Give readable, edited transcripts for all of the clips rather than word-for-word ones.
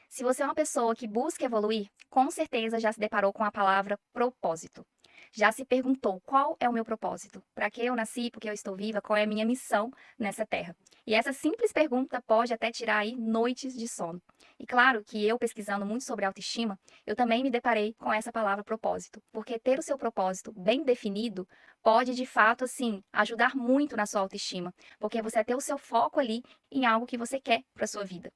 Se você é uma pessoa que busca evoluir, com certeza já se deparou com a palavra propósito. Já se perguntou qual é o meu propósito? Para que eu nasci? Por que eu estou viva? Qual é a minha missão nessa terra? E essa simples pergunta pode até tirar aí noites de sono. E claro que eu pesquisando muito sobre autoestima, eu também me deparei com essa palavra propósito, porque ter o seu propósito bem definido pode de fato assim ajudar muito na sua autoestima, porque você vai ter o seu foco ali em algo que você quer para sua vida.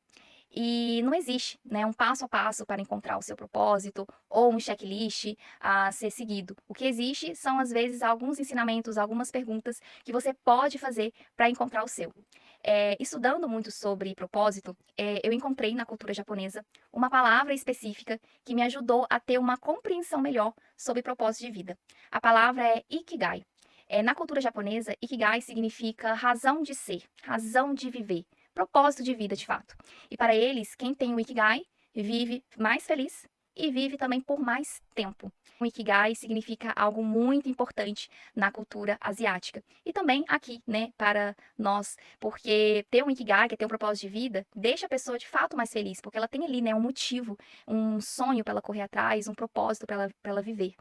E não existe, né, um passo a passo para encontrar o seu propósito ou um checklist a ser seguido. O que existe são, às vezes, alguns ensinamentos, algumas perguntas que você pode fazer para encontrar o seu. Estudando muito sobre propósito, eu encontrei na cultura japonesa uma palavra específica que me ajudou a ter uma compreensão melhor sobre propósito de vida. A palavra é Ikigai. Na cultura japonesa, Ikigai significa razão de ser, razão de viver, propósito de vida, de fato. E para eles, quem tem o Ikigai vive mais feliz e vive também por mais tempo. O Ikigai significa algo muito importante na cultura asiática e também aqui, né, para nós, porque ter um Ikigai, que é ter um propósito de vida, deixa a pessoa de fato mais feliz, porque ela tem ali, né, um motivo, um sonho para ela correr atrás, um propósito para ela viver.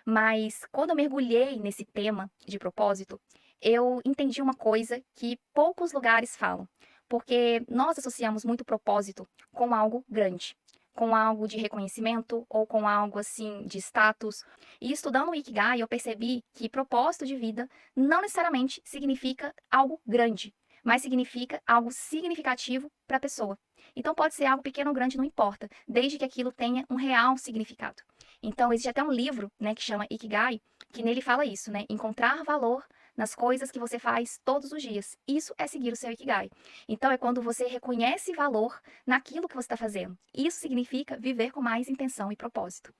Mas quando eu mergulhei nesse tema de propósito, eu entendi uma coisa que poucos lugares falam, porque nós associamos muito propósito com algo grande, com algo de reconhecimento ou com algo assim de status. E estudando o Ikigai, eu percebi que propósito de vida não necessariamente significa algo grande, mas significa algo significativo para a pessoa. Então pode ser algo pequeno ou grande, não importa, desde que aquilo tenha um real significado. Então existe até um livro, né, que chama Ikigai, que nele fala isso, né? Encontrar valor nas coisas que você faz todos os dias. Isso é seguir o seu Ikigai. Então, é quando você reconhece valor naquilo que você está fazendo. Isso significa viver com mais intenção e propósito.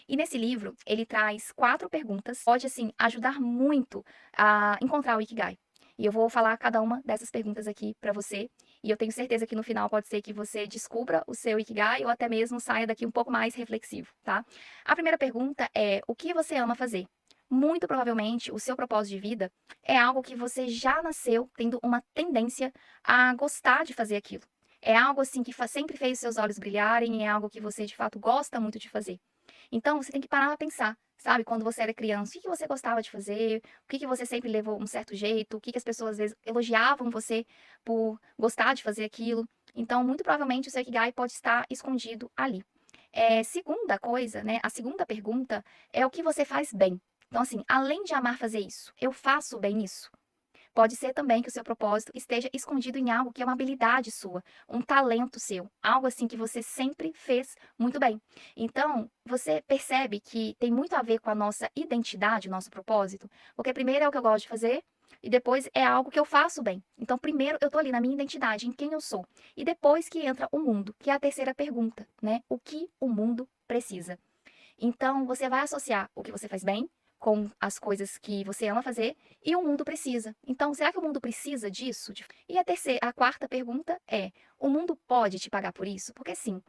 E nesse livro, ele traz 4 perguntas, pode, assim, ajudar muito a encontrar o Ikigai. E eu vou falar cada uma dessas perguntas aqui para você. E eu tenho certeza que no final pode ser que você descubra o seu Ikigai ou até mesmo saia daqui um pouco mais reflexivo, tá? A primeira pergunta é: o que você ama fazer? Muito provavelmente, o seu propósito de vida é algo que você já nasceu tendo uma tendência a gostar de fazer aquilo. É algo assim que sempre fez seus olhos brilharem, é algo que você de fato gosta muito de fazer. Então, você tem que parar para pensar, sabe, quando você era criança, o que você gostava de fazer, o que você sempre levou um certo jeito, o que as pessoas às vezes elogiavam você por gostar de fazer aquilo. Então, muito provavelmente o seu Ikigai pode estar escondido ali. Segunda coisa, né, a segunda pergunta é o que você faz bem. Então, assim, além de amar fazer isso, eu faço bem isso? Pode ser também que o seu propósito esteja escondido em algo que é uma habilidade sua, um talento seu, algo assim que você sempre fez muito bem. Então, você percebe que tem muito a ver com a nossa identidade, o nosso propósito, porque primeiro é o que eu gosto de fazer e depois é algo que eu faço bem. Então, primeiro eu tô ali na minha identidade, em quem eu sou, e depois que entra o mundo, que é a terceira pergunta, né? O que o mundo precisa? Então, você vai associar o que você faz bem com as coisas que você ama fazer e o mundo precisa. Então, será que o mundo precisa disso? E a quarta pergunta é: o mundo pode te pagar por isso? Porque sim,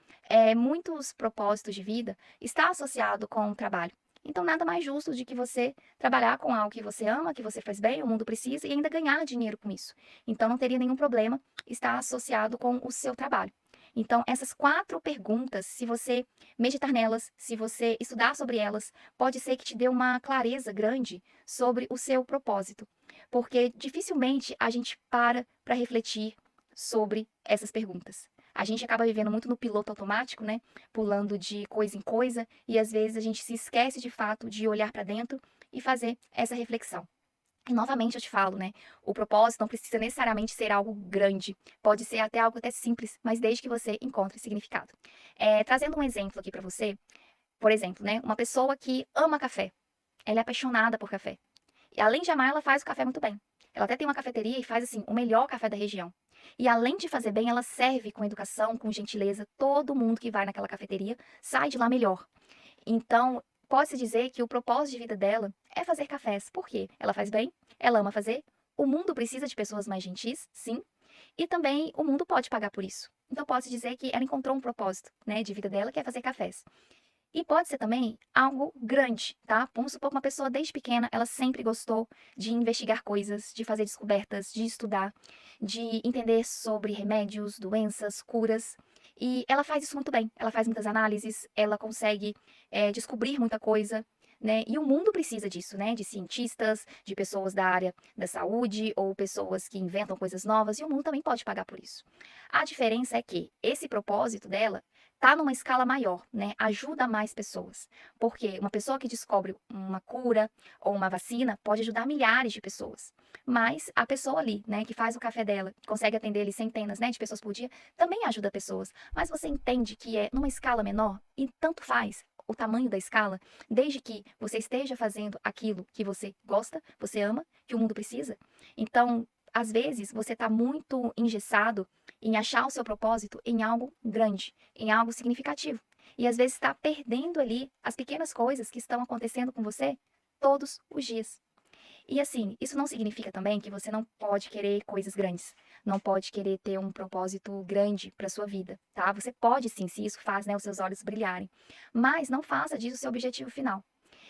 muitos propósitos de vida está associado com o trabalho. Então, nada mais justo de que você trabalhar com algo que você ama, que você faz bem, o mundo precisa, e ainda ganhar dinheiro com isso. Então, não teria nenhum problema estar associado com o seu trabalho. Então, essas 4 perguntas, se você meditar nelas, se você estudar sobre elas, pode ser que te dê uma clareza grande sobre o seu propósito, porque dificilmente a gente para refletir sobre essas perguntas. A gente acaba vivendo muito no piloto automático, né? Pulando de coisa em coisa, e às vezes a gente se esquece de fato de olhar para dentro e fazer essa reflexão. E novamente eu te falo, né? O propósito não precisa necessariamente ser algo grande. Pode ser até algo até simples, mas desde que você encontre significado. Trazendo um exemplo aqui para você, por exemplo, né? Uma pessoa que ama café. Ela é apaixonada por café. E além de amar, ela faz o café muito bem. Ela até tem uma cafeteria e faz assim o melhor café da região. E além de fazer bem, ela serve com educação, com gentileza. Todo mundo que vai naquela cafeteria sai de lá melhor. Então, pode-se dizer que o propósito de vida dela é fazer cafés. Por quê? Ela faz bem, ela ama fazer, o mundo precisa de pessoas mais gentis, sim, e também o mundo pode pagar por isso. Então, pode-se dizer que ela encontrou um propósito, né, de vida dela, que é fazer cafés. E pode ser também algo grande, tá? Vamos supor que uma pessoa desde pequena, ela sempre gostou de investigar coisas, de fazer descobertas, de estudar, de entender sobre remédios, doenças, curas. E ela faz isso muito bem, ela faz muitas análises, ela consegue descobrir muita coisa, né? E o mundo precisa disso, né? De cientistas, de pessoas da área da saúde ou pessoas que inventam coisas novas, e o mundo também pode pagar por isso. A diferença é que esse propósito dela tá numa escala maior, né? Ajuda mais pessoas. Porque uma pessoa que descobre uma cura ou uma vacina pode ajudar milhares de pessoas. Mas a pessoa ali, né, que faz o café dela, que consegue atender ali centenas, né, de pessoas por dia, também ajuda pessoas. Mas você entende que é numa escala menor e tanto faz o tamanho da escala, desde que você esteja fazendo aquilo que você gosta, você ama, que o mundo precisa. Então, às vezes, você está muito engessado em achar o seu propósito em algo grande, em algo significativo. E às vezes está perdendo ali as pequenas coisas que estão acontecendo com você todos os dias. E assim, isso não significa também que você não pode querer coisas grandes, não pode querer ter um propósito grande para sua vida, tá? Você pode sim, se isso faz, né, os seus olhos brilharem, mas não faça disso o seu objetivo final.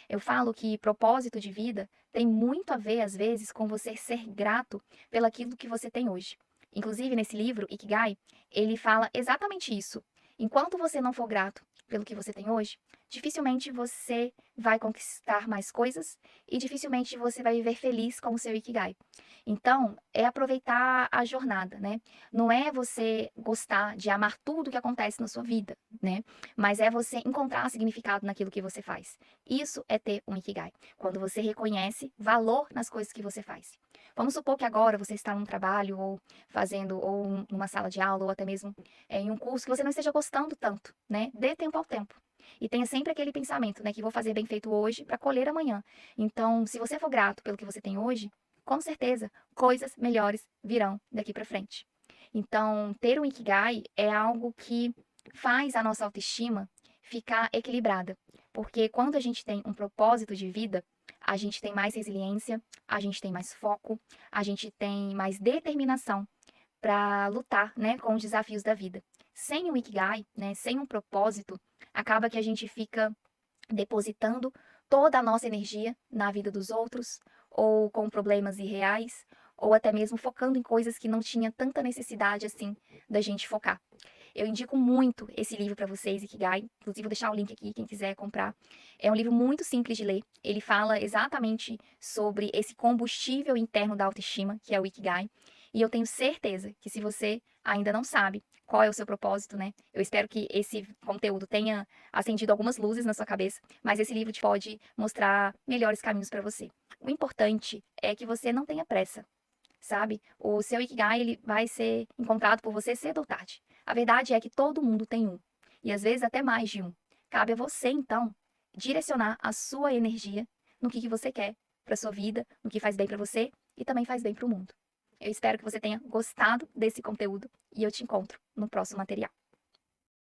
Eu falo que propósito de vida tem muito a ver, às vezes, com você ser grato pelaquilo que você tem hoje. Inclusive, nesse livro, Ikigai, ele fala exatamente isso. Enquanto você não for grato pelo que você tem hoje, dificilmente você vai conquistar mais coisas e dificilmente você vai viver feliz com o seu Ikigai. Então, é aproveitar a jornada, né? Não é você gostar de amar tudo que acontece na sua vida, né? Mas é você encontrar significado naquilo que você faz. Isso é ter um Ikigai. Quando você reconhece valor nas coisas que você faz. Vamos supor que agora você está num trabalho ou fazendo ou numa sala de aula ou até mesmo em um curso que você não esteja gostando tanto, né? Dê tempo ao tempo. E tenha sempre aquele pensamento, né, que vou fazer bem feito hoje para colher amanhã. Então, se você for grato pelo que você tem hoje, com certeza coisas melhores virão daqui para frente. Então, ter um Ikigai é algo que faz a nossa autoestima ficar equilibrada. Porque quando a gente tem um propósito de vida, a gente tem mais resiliência, a gente tem mais foco, a gente tem mais determinação para lutar, né, com os desafios da vida. Sem um Ikigai, né, sem um propósito, acaba que a gente fica depositando toda a nossa energia na vida dos outros, ou com problemas irreais, ou até mesmo focando em coisas que não tinha tanta necessidade assim da gente focar. Eu indico muito esse livro para vocês, Ikigai. Inclusive, vou deixar o link aqui, quem quiser comprar. É um livro muito simples de ler. Ele fala exatamente sobre esse combustível interno da autoestima, que é o Ikigai. E eu tenho certeza que se você ainda não sabe qual é o seu propósito, né? Eu espero que esse conteúdo tenha acendido algumas luzes na sua cabeça, mas esse livro te pode mostrar melhores caminhos para você. O importante é que você não tenha pressa, sabe? O seu Ikigai, ele vai ser encontrado por você cedo ou tarde. A verdade é que todo mundo tem um, e às vezes até mais de um. Cabe a você, então, direcionar a sua energia no que você quer para sua vida, no que faz bem para você e também faz bem para o mundo. Eu espero que você tenha gostado desse conteúdo e eu te encontro no próximo material.